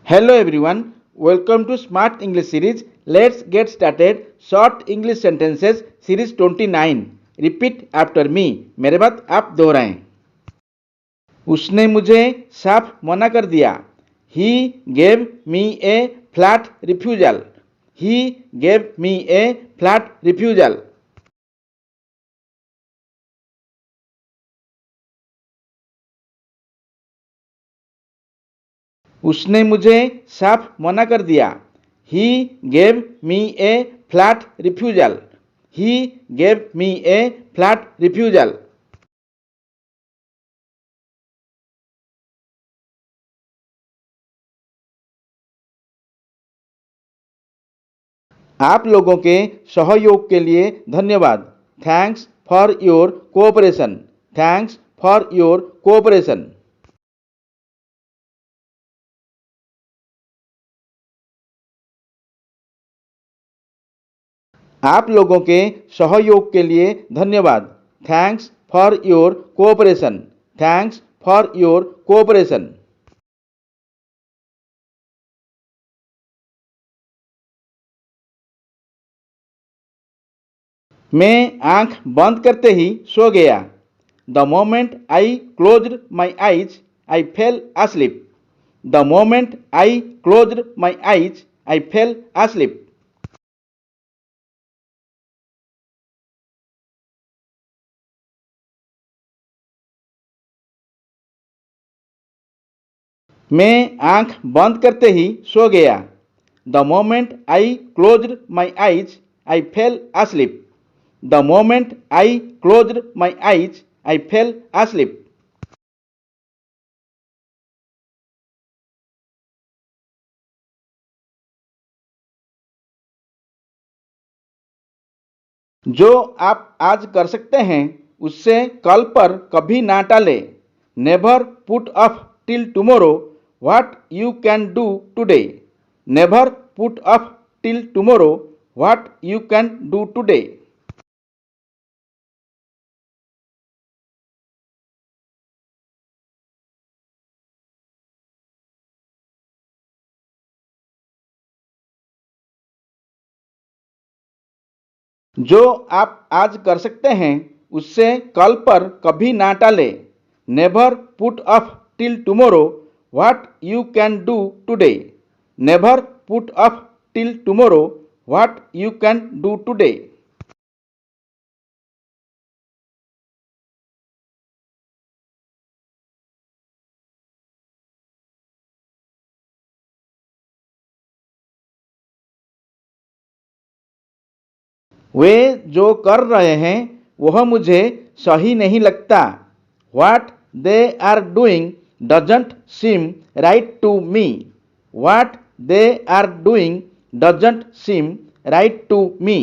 Hello everyone, welcome to Smart English series. Let's get started. Short English sentences series 29. Repeat after me. मेरे बात आप दोहराएं. उसने मुझे साफ मना कर दिया. He gave me a flat refusal. He gave me a flat refusal. उसने मुझे साफ मना कर दिया. He gave me a flat refusal. He gave me a flat refusal. आप लोगों के सहयोग के लिए धन्यवाद. Thanks for your cooperation. Thanks for your cooperation. आप लोगों के सहयोग के लिए धन्यवाद. Thanks for your cooperation. Thanks for your cooperation. मैं आंख बंद करते ही सो गया. The moment I closed my eyes I fail asleep. The moment I closed my eyes I fail asleep. मैं आंख बंद करते ही सो गया. The moment I closed my eyes I fail asleep. The moment I closed my eyes I fail asleep. जो आप आज कर सकते हैं उससे कल पर कभी ना टालें. Never put off till tomorrow what you can do today. Never put off till tomorrow what you can do today. जो आप आज कर सकते हैं उससे कल पर कभी ना टालें. Never put off till tomorrow what you can do today. Never put off till tomorrow what you can do today. वे जो कर रहे हैं वह मुझे सही नहीं लगता. What they are doing doesn't seem right to me. What they are doing doesn't seem right to me.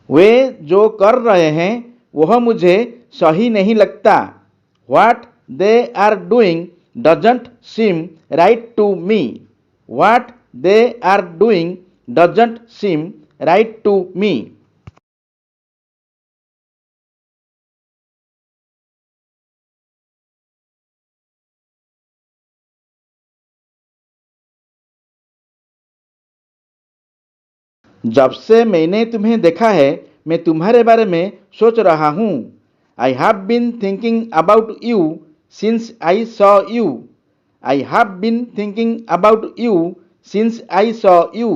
वे जो कर रहे हैं वह मुझे सही नहीं लगता. What they are doing doesn't seem right to me. What they are doing doesn't seem right to me. जब से मैंने तुम्हें देखा है मैं तुम्हारे बारे में सोच रहा हूँ. I have been thinking about you since I saw you. I have been thinking about you since I saw you.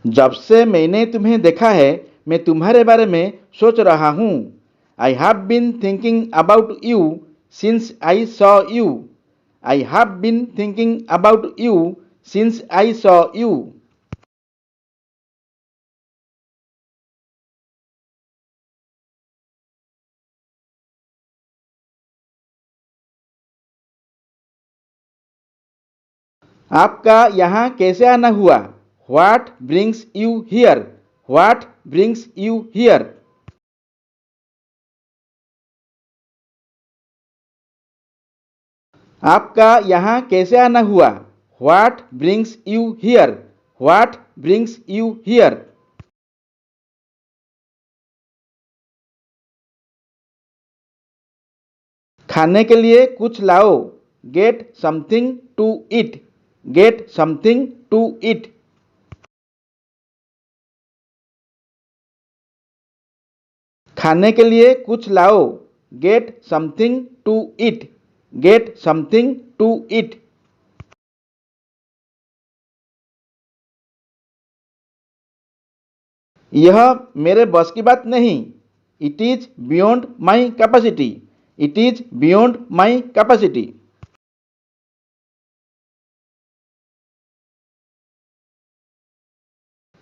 जब से मैंने तुम्हें देखा है मैं तुम्हारे बारे में सोच रहा हूँ. I have been thinking about you since I saw you. I have been thinking about you since I saw you. आपका यहाँ कैसे आना हुआ. What brings you here. What brings you here? आपका यहाँ कैसे आना हुआ? What brings you here? What brings you here? खाने के लिए कुछ लाओ। Get something to eat. Get something to eat. खाने के लिए कुछ लाओ। Get something to eat. Get something to eat. यह मेरे बस की बात नहीं। It is beyond my capacity. It is beyond my capacity.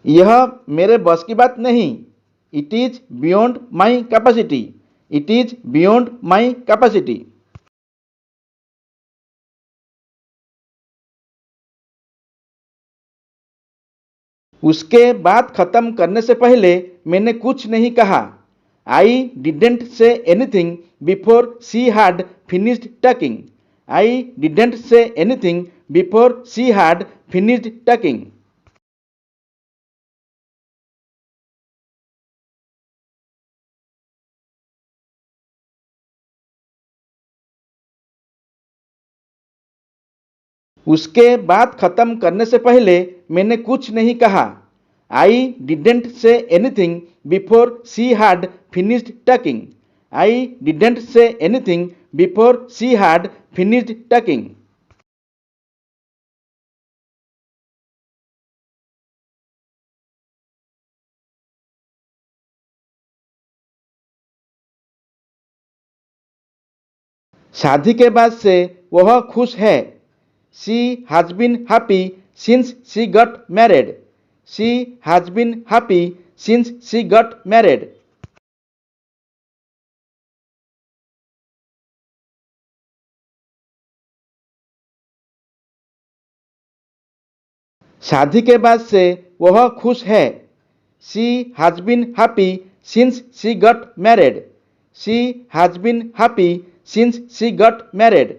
यह मेरे बस की बात नहीं। It is beyond my capacity. It is beyond my capacity. उसके बात खत्म करने से पहले मैंने कुछ नहीं कहा। I didn't say anything before she had finished talking. I didn't say anything before she had finished talking. उसके बात खत्म करने से पहले मैंने कुछ नहीं कहा। I didn't say anything before she had finished talking. I didn't say anything before she had finished talking. शादी के बाद से वह खुश है। She has been happy since she got married. She has been happy since she got married. शादी के बाद से वह खुश है। She has been happy since she got married. She has been happy since she got married.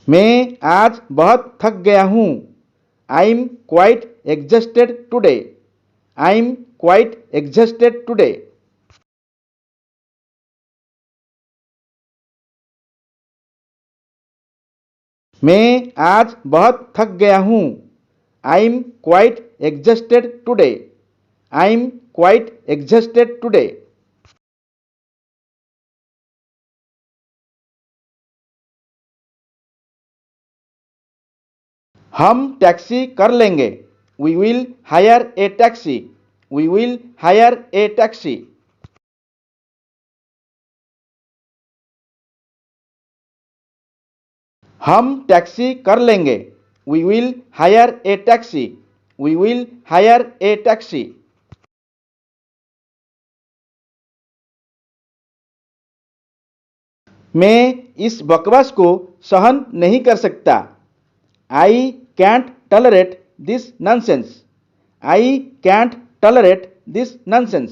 मैं आज बहुत थक गया हूँ। I'm quite exhausted today. I'm quite exhausted today. मैं आज बहुत थक गया हूँ। I'm quite exhausted today. I'm quite exhausted today. हम टैक्सी कर लेंगे। We will hire a taxi. We will hire a taxi. हम टैक्सी कर लेंगे। We will hire a taxi. We will hire a taxi. मैं इस बकवास को सहन नहीं कर सकता। I can't tolerate this nonsense. I can't tolerate this nonsense.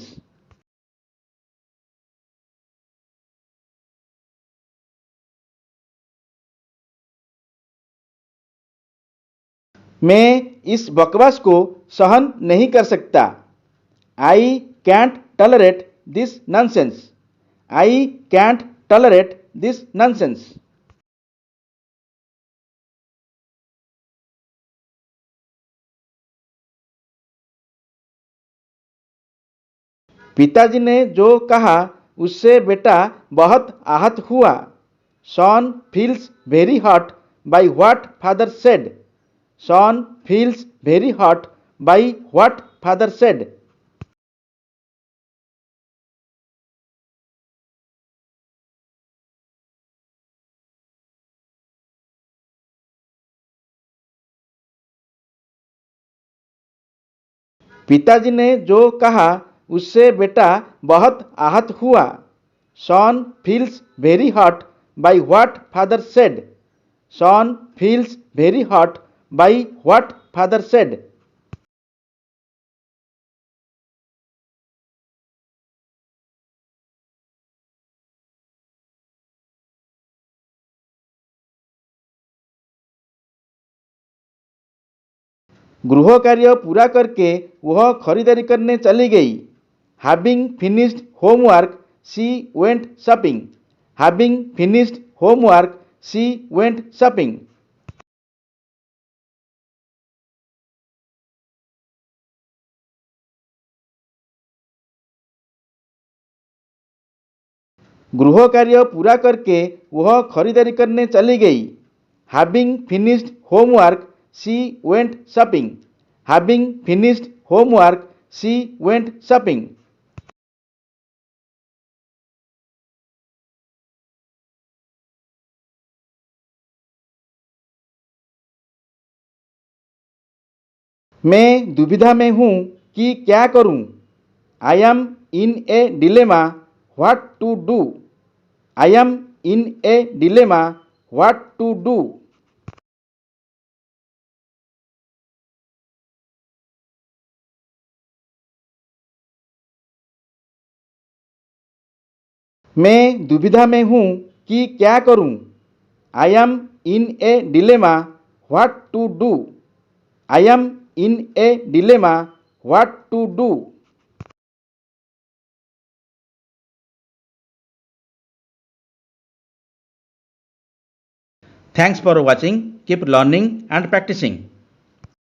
मैं इस बकवास को सहन नहीं कर सकता। I can't tolerate this nonsense. I can't tolerate this nonsense. पिताजी ने जो कहा उससे बेटा बहुत आहत हुआ। Son feels very hurt by what father said. Son feels very hurt by what father said. पिताजी ने जो कहा उससे बेटा बहुत आहत हुआ। Son feels very hurt by what father said. Son feels very hot by what father said. गृह कार्य पूरा करके वह खरीदारी करने चली गई. Having finished homework, she went shopping. Having finished homework, she went shopping. गृह कार्य पूरा करके वह खरीदारी करने चली गई. Having finished homework, she went shopping. Having finished homework, she went shopping. मैं दुविधा में हूँ कि क्या करूँ. I am in a dilemma what to do. I am in a dilemma what to do. मैं दुविधा में हूँ कि क्या करूँ. I am in a dilemma what to do. I am in a dilemma what to do. Thanks for watching. Keep learning and practicing.